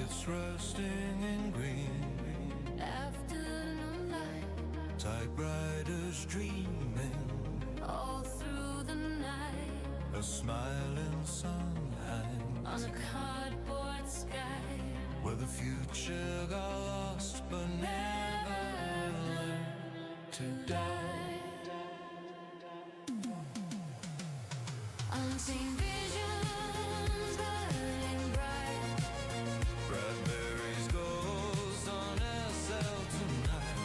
It's rusting in green. Afternoon light, typewriters dreaming all through the night. A smiling sun hangs on a cardboard sky, where the future got lost but never learned to die. Unseen visions burning bright. Bradbury's goes on SL tonight.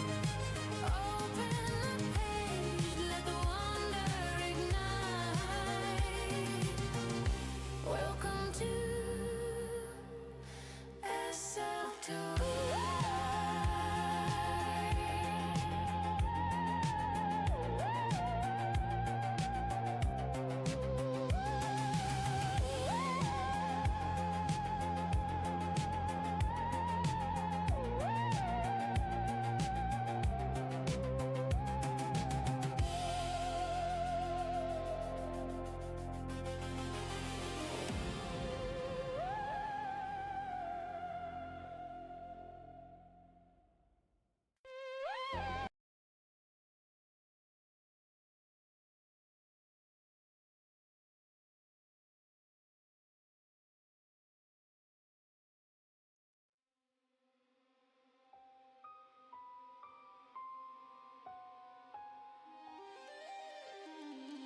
Open the page, let the wonder ignite. Welcome to SL tonight.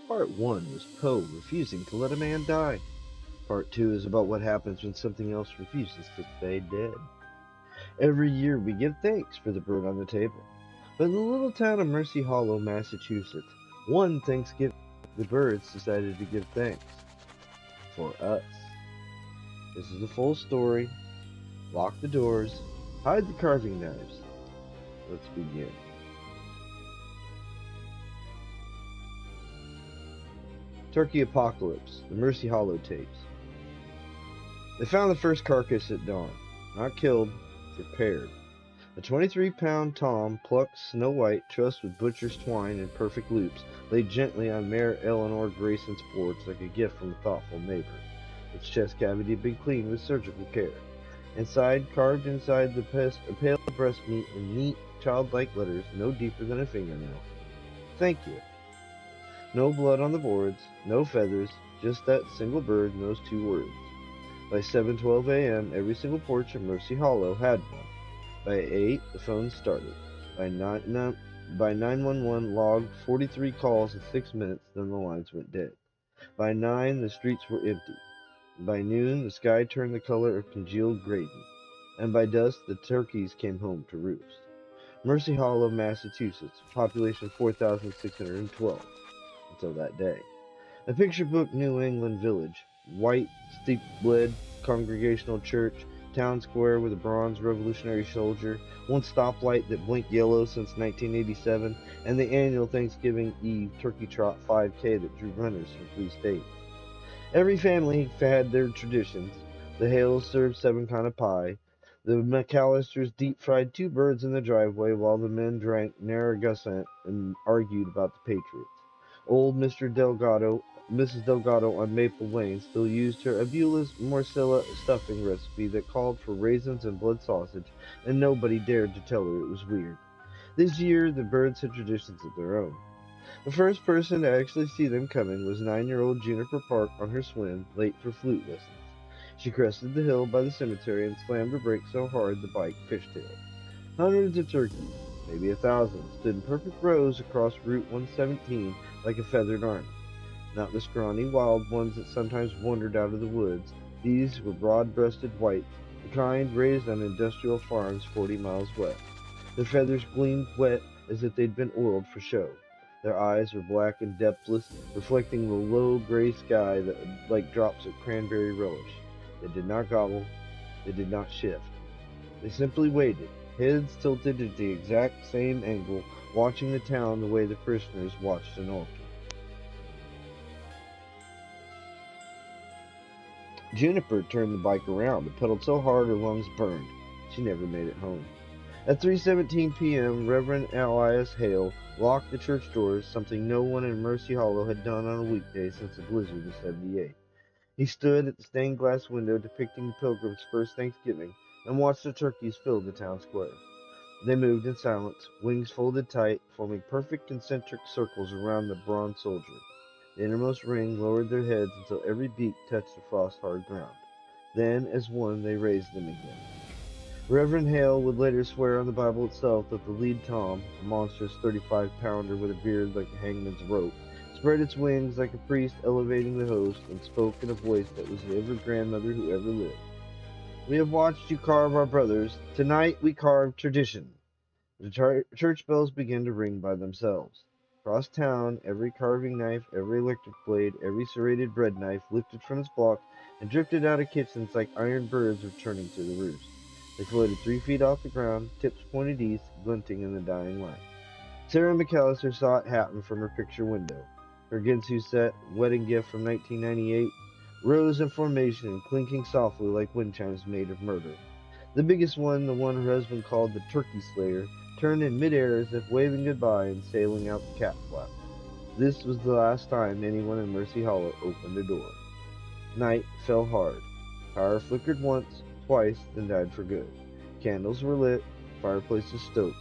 Part 1 was Poe refusing to let a man die. Part 2 is about what happens when something else refuses to stay dead. Every year we give thanks for the bird on the table. But in the little town of Mercy Hollow, Massachusetts, one Thanksgiving, the birds decided to give thanks for us. This is the full story. Lock the doors. Hide the carving knives. Let's begin. Turkey Apocalypse, the Mercy Hollow tapes. They found the first carcass at dawn. Not killed, prepared. A 23-pound tom, plucked Snow White, trussed with butcher's twine in perfect loops, lay gently on Mayor Eleanor Grayson's porch like a gift from a thoughtful neighbor. Its chest cavity had been cleaned with surgical care. Inside, carved inside the pale breast meat in neat, childlike letters no deeper than a fingernail. Thank you. No blood on the boards, no feathers, just that single bird and those two words. By 7:12 a.m., every single porch in Mercy Hollow had one. By 8, the phone started. By 911 logged 43 calls in 6 minutes, then the lines went dead. By 9, the streets were empty. By noon, the sky turned the color of congealed graydon. And by dusk, the turkeys came home to roost. Mercy Hollow, Massachusetts, population 4,612, until that day. A picture book New England village. White, steep-led Congregational Church, town square with a bronze Revolutionary soldier, one stoplight that blinked yellow since 1987, and the annual Thanksgiving Eve Turkey Trot 5K that drew runners from 3 states. Every family had their traditions. The Hales served 7 kind of pie. The McAllisters deep-fried 2 birds in the driveway while the men drank Narragansett and argued about the Patriots. Old Mrs. Delgado on Maple Lane still used her Abula's morcilla stuffing recipe that called for raisins and blood sausage, and nobody dared to tell her it was weird. This year, the birds had traditions of their own. The first person to actually see them coming was 9-year-old Juniper Park on her swim, late for flute lessons. She crested the hill by the cemetery and slammed her brakes so hard the bike fishtailed. Hundreds of turkeys, maybe 1,000, stood in perfect rows across Route 117 like a feathered army. Not the scrawny wild ones that sometimes wandered out of the woods. These were broad-breasted whites, the kind raised on industrial farms 40 miles west. Their feathers gleamed wet as if they'd been oiled for show. Their eyes were black and depthless, reflecting the low gray sky like drops of cranberry relish. They did not gobble. They did not shift. They simply waited, heads tilted at the exact same angle, watching the town the way the parishioners watched an altar. Juniper turned the bike around and pedaled so hard her lungs burned. She never made it home. At 3:17 p.m., Reverend Elias Hale locked the church doors, something no one in Mercy Hollow had done on a weekday since the blizzard of '78. He stood at the stained glass window depicting the Pilgrims' first Thanksgiving, and watched the turkeys fill the town square. They moved in silence, wings folded tight, forming perfect concentric circles around the bronze soldier. The innermost ring lowered their heads until every beak touched the frost-hard ground. Then, as one, they raised them again. Reverend Hale would later swear on the Bible itself that the lead tom, a monstrous 35-pounder with a beard like a hangman's rope, spread its wings like a priest elevating the host, and spoke in a voice that was every grandmother who ever lived. We have watched you carve our brothers. Tonight we carve tradition. The church bells began to ring by themselves. Across town, every carving knife, every electric blade, every serrated bread knife lifted from its block and drifted out of kitchens like iron birds returning to the roost. They floated 3 feet off the ground, tips pointed east, glinting in the dying light. Sarah McAllister saw it happen from her picture window. Her Ginsu set, wedding gift from 1998, rose in formation, clinking softly like wind chimes made of murder. The biggest one, the one her husband called the Turkey Slayer, turned in midair as if waving goodbye and sailing out the cat flap. This was the last time anyone in Mercy Hollow opened a door. Night fell hard. Power flickered once, twice, then died for good. Candles were lit, fireplaces stoked.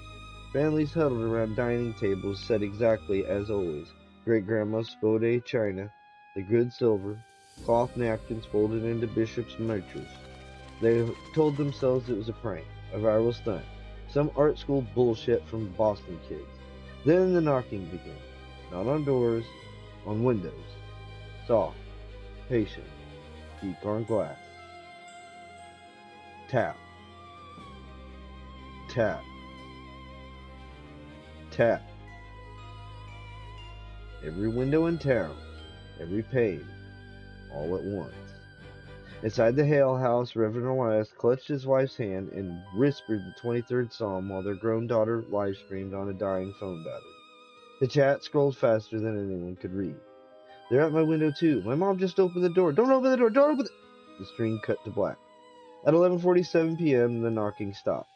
Families huddled around dining tables set exactly as always. Great Grandma's spode china, the good silver, cloth napkins folded into bishops' mitres. They told themselves it was a prank, a viral stunt, some art school bullshit from Boston kids. Then the knocking began. Not on doors, on windows. Soft, patient, beak on glass. Tap, tap, tap. Every window in town, every pane, all at once. Inside the Hale house, Reverend Elias clutched his wife's hand and whispered the 23rd Psalm while their grown daughter live streamed on a dying phone battery. The chat scrolled faster than anyone could read. They're at my window too. My mom just opened the door. Don't open the door. Don't open the stream cut to black. At 11:47 p.m., the knocking stopped.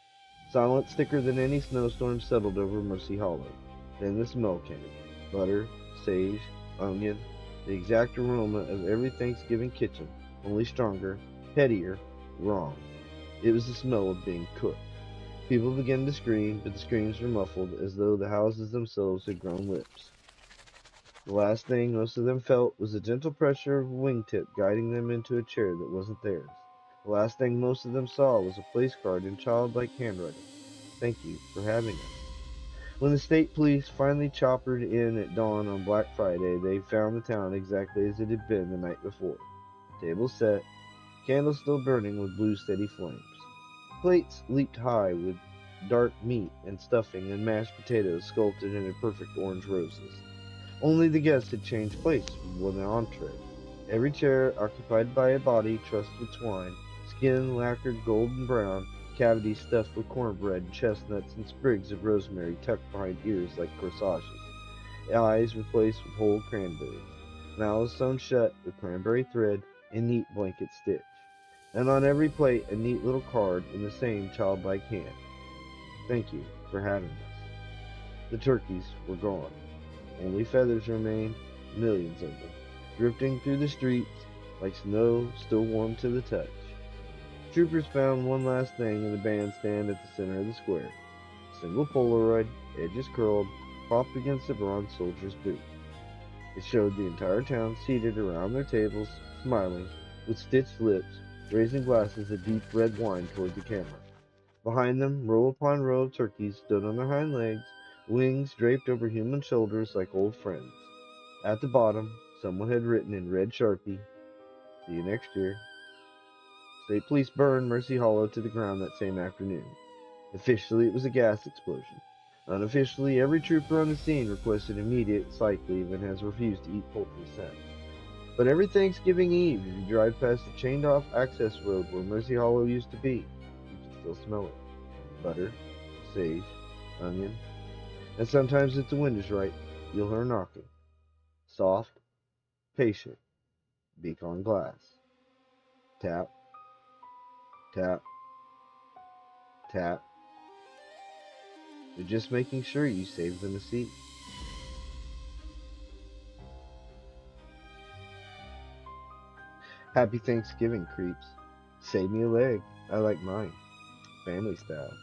Silence thicker than any snowstorm settled over Mercy Hollow. Then the smell came. Butter, sage, onion, the exact aroma of every Thanksgiving kitchen, only stronger, headier, wrong. It was the smell of being cooked. People began to scream, but the screams were muffled as though the houses themselves had grown lips. The last thing most of them felt was the gentle pressure of a wingtip guiding them into a chair that wasn't theirs. The last thing most of them saw was a place card in childlike handwriting. Thank you for having us. When the state police finally choppered in at dawn on Black Friday, they found the town exactly as it had been the night before. Tables set, candles still burning with blue steady flames. Plates leaped high with dark meat and stuffing and mashed potatoes sculpted into perfect orange roses. Only the guests had changed place with an entree. Every chair occupied by a body trussed with twine, skin lacquered golden brown, cavities stuffed with cornbread, chestnuts, and sprigs of rosemary tucked behind ears like corsages, eyes replaced with whole cranberries, mouths sewn shut with cranberry thread and neat blanket stitch, and on every plate a neat little card in the same childlike hand. Thank you for having us. The turkeys were gone. Only feathers remained, millions of them, drifting through the streets like snow still warm to the touch. Troopers found one last thing in the bandstand at the center of the square. A single Polaroid, edges curled, propped against the bronze soldier's boot. It showed the entire town seated around their tables, smiling, with stitched lips, raising glasses of deep red wine toward the camera. Behind them, row upon row of turkeys stood on their hind legs, wings draped over human shoulders like old friends. At the bottom, someone had written in red Sharpie, "See you next year." State police burned Mercy Hollow to the ground that same afternoon. Officially, it was a gas explosion. Unofficially, every trooper on the scene requested immediate psych leave and has refused to eat poultry since. But every Thanksgiving Eve, if you drive past the chained-off access road where Mercy Hollow used to be, you can still smell it. Butter, sage, onion, and sometimes if the wind is right, you'll hear knocking. Soft, patient, beak on glass. Tap, tap, tap. They're just making sure you save them a seat. Happy Thanksgiving, creeps. Save me a leg. I like mine. family style.